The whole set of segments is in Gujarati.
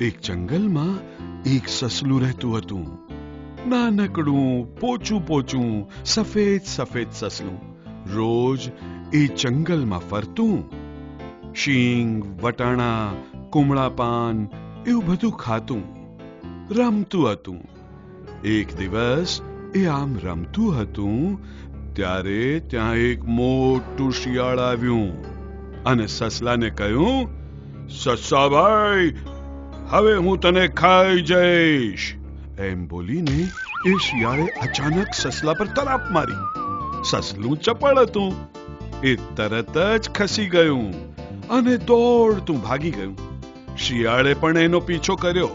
એક જંગલમાં એક સસલું રહેતું હતું. નાનકડું પોચું પોચું સફેદ સફેદ સસલું રોજ એ જંગલમાં ફરતું. શીંગ, વટાણા, કુમળા પાન એવું બધું ખાતું, રમતું હતું. એક દિવસ એ આમ રમતું હતું ત્યારે ત્યાં એક મોટું શિયાળ આવ્યું અને સસલાને કહ્યું, સસાભાઈ, હવે હું તને ખાઈ જઈશ. એમ બોલીને એ શિયાળે અચાનક સસલા પર તરાપ મારી. સસલું ચપળ હતું, એ તરત જ ખસી ગયું અને દોડતું ભાગી ગયું. શિયાળે પણ એનો પીછો કર્યો.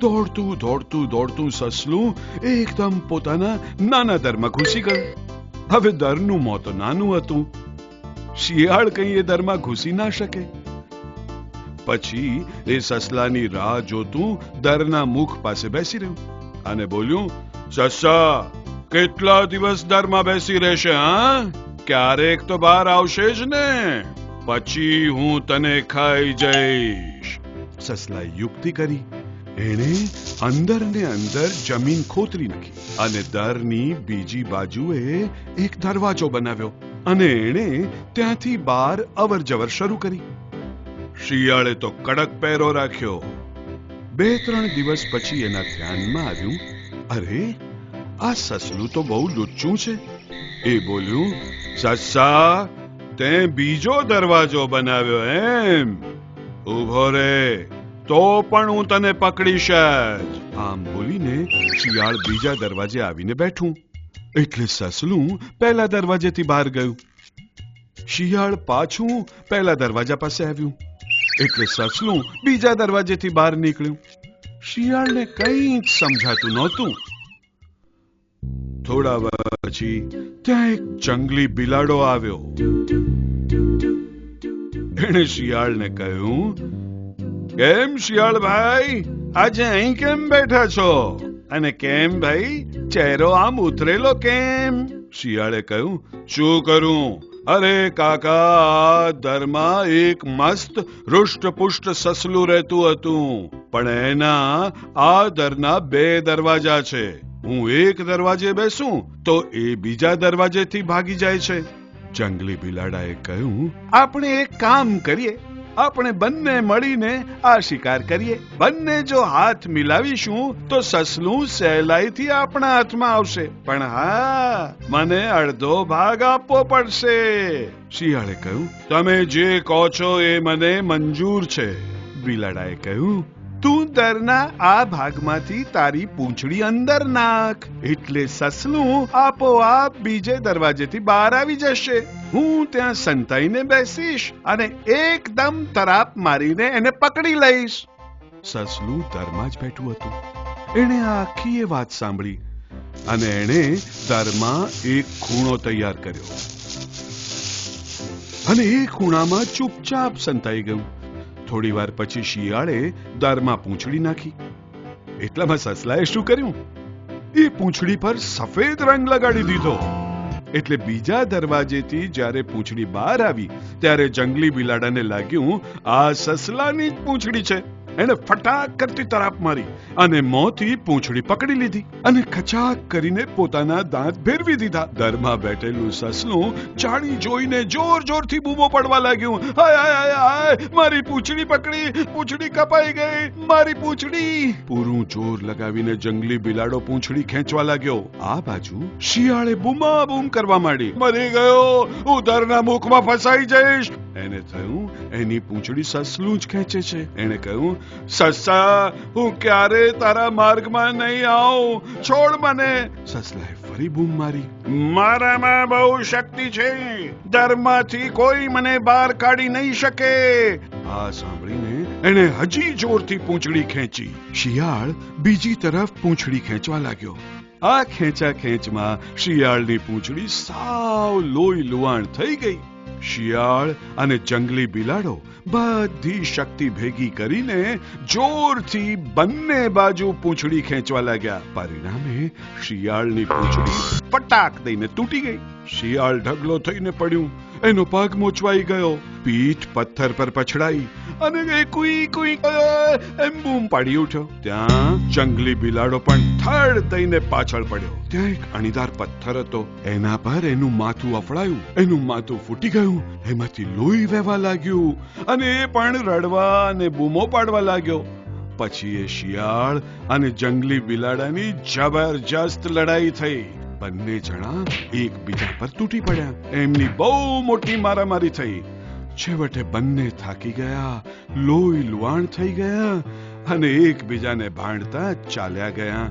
દોડતું દોડતું દોડતું સસલું એકદમ પોતાના નાના દરમાં ઘૂસી ગયું. હવે દરનું મોં તો નાનું હતું, શિયાળ કઈ એ દરમાં ઘૂસી ના શકે. પછી એ સસલાની રાહ જોતું દરના મુખ પાસે બેસી રહ્યું અને બોલ્યું, સસા, કેટલા દિવસ દરમાં બેસી રહેશે? હા, ક્યારેક તો બહાર આવશે જ ને, પછી હું તને ખાઈ જઈશ. સસલાએ યુક્તિ કરી. એણે અંદર ને અંદર જમીન ખોતરી નાખી અને દરની બીજી બાજુએ એક દરવાજો બનાવ્યો અને એણે ત્યાંથી બહાર અવર જવર શરૂ કરી. શિયાળે તો કડક પહેરો રાખ્યો. 2-3 દિવસ પછી એના ધ્યાનમાં આવ્યું, અરે, આ સસલું તો બહુ લુચ્ચું છે. એ બોલ્યું, સસા, તે બીજો દરવાજો બનાવ્યો એમ? ઉભો રે, તો પણ હું તને પકડીશ જ. આમ બોલીને શિયાળ બીજા દરવાજે આવીને બેઠું એટલે સસલું પહેલા દરવાજેથી બહાર ગયું. શિયાળ પાછું પહેલા દરવાજા પાસે આવ્યું એટલે સસલું બીજા દરવાજેથી બહાર નીકળ્યું. શિયાળને કંઈ જ સમજાતું નહોતું. થોડા પછી ત્યાં એક જંગલી બિલાડો આવ્યો. એણે શિયાળને કહ્યું, કેમ શિયાળભાઈ, આજે અહીં કેમ બેઠા છો? અને કેમ ભાઈ, ચહેરો આમ ઉતરેલો કેમ? શિયાળે કહ્યું, શું કરું? અરે કાકા, દરમાં એક મસ્ત હૃષ્ટપુષ્ટ સસલું રહેતું હતું, પણ એના આ દરના 2 દરવાજા છે. હું એક દરવાજે બેસું તો એ બીજા દરવાજેથી ભાગી જાય છે. જંગલી બિલાડાએ કહ્યું, આપણે એક કામ કરીએ, આપણે બંને મળીને આ શિકાર કરીએ. બંને જો હાથ મિલાવીશું તો સસલું સહેલાઈથી આપણા હાથમાં આવશે, પણ હા, મને અડધો ભાગ આપવો પડશે. શિયાળે કહ્યું, તમે જે કહો છો એ મને મંજૂર છે. બિલાડાએ કહ્યું, તું દરના આ ભાગમાંથી તારી પૂંછડી અંદર નાખ એટલે સસલું આપોઆપ બીજે દરવાજેથી બહાર આવી જશે. હું ત્યાં સંતાઈને બેસીશ અને એકદમ તરાપ મારીને એને પકડી લઈશ. સસલું દરમાં જ બેઠું હતું. એણે આખી એ વાત સાંભળી અને એણે દરમાં એક ખૂણો તૈયાર કર્યો અને એ ખૂણામાં ચૂપચાપ સંતાઈ ગયું. થોડી વાર પછી શિયાળે દરમાં પૂંછડી નાખી. એટલામાં સસલાએ શું કર્યું? એ પૂંછડી પર સફેદ રંગ લગાડી દીધો. એટલે બીજા દરવાજેથી જ્યારે પૂંછડી બહાર આવી ત્યારે જંગલી બિલાડાને લાગ્યું આ સસલાની જ પૂંછડી છે. એણે ફટાક કરતી તરાપ મારી અને મોંથી પૂંછડી પકડી લીધી અને ખચાક કરીને પોતાના દાંત ભેરવી દીધા. દરમાં બેઠેલું સસલું જાણી જોઈને જોર જોરથી બૂમો પડવા લાગ્યું, હાય હાય હાય, મારી પૂંછડી પકડી, પૂંછડી કપાઈ ગઈ, મારી પૂંછડી. પૂરું જોર લગાવીને જંગલી બિલાડો પૂંછડી ખેંચવા લાગ્યો. આ બાજુ શિયાળે બૂમાબૂમ કરવા માંડી, મરી ગયો, હું દરના મુખમાં ફસાઈ જઈશ. એને થયું એની પૂંછડી સસલું જ ખેંચે છે. એને કહ્યું, સસા, હું ક્યારે તારા માર્ગમાં નહીં આવું, છોડ મને. સસલાએ ફરી બૂમ મારી, મારામાં બહુ શક્તિ છે, દરમાંથી કોઈ મને બહાર કાઢી નહીં શકે. આ સાંભળીને એણે હજી જોરથી પૂંછડી ખેંચી. શિયાળ બીજી તરફ પૂંછડી ખેંચવા લાગ્યો. આ ખેંચા ખેંચમાં શિયાળની પૂંછડી સાવ લોહી લુહાણ થઈ ગઈ. શિયાળ અને જંગલી બિલાડો બધી શક્તિ ભેગી કરીને જોરથી બંને બાજુ પૂંછડી ખેંચવા લાગ્યા. પરિણામે શિયાળની પૂંછડી પટાક દઈને તૂટી ગઈ. શિયાળ ઢગલો થઈને પડ્યું. એનો પગ મોચવાઈ ગયો, પીઠ પથ્થર પર પછડાઈ અને એ કુઈ કુઈ એમ બૂમ પાડી ઉઠ્યો. ત્યાં જંગલી બિલાડો પણ થડ દઈને પાછળ પડ્યો. ત્યાં એક અણીદાર પથ્થર હતો. એના પર એનું માથું અફડાયું, એનું માથું ફૂટી ગયું, એમાંથી લોહી વહેવા લાગ્યું અને એ પણ રડવા અને બૂમો પાડવા લાગ્યો. પછી એ શિયાળ અને જંગલી બિલાડાની જબરજસ્ત લડાઈ થઈ. બંને જણા એકબીજા પર તૂટી પડ્યા. એમની બહુ મોટી મારામારી થઈ. છેવટે બંને થાકી ગયા, લોહી લુહાણ થઈ ગયા અને એકબીજાને ભાંડતા ચાલ્યા ગયા.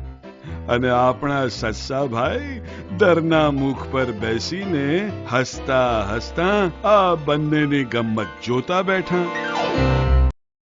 અને આપણા સસ્સાભાઈ દરના મુખ પર બેસીને હસતા હસતા આ બંનેની ગમ્મત જોતા બેઠા.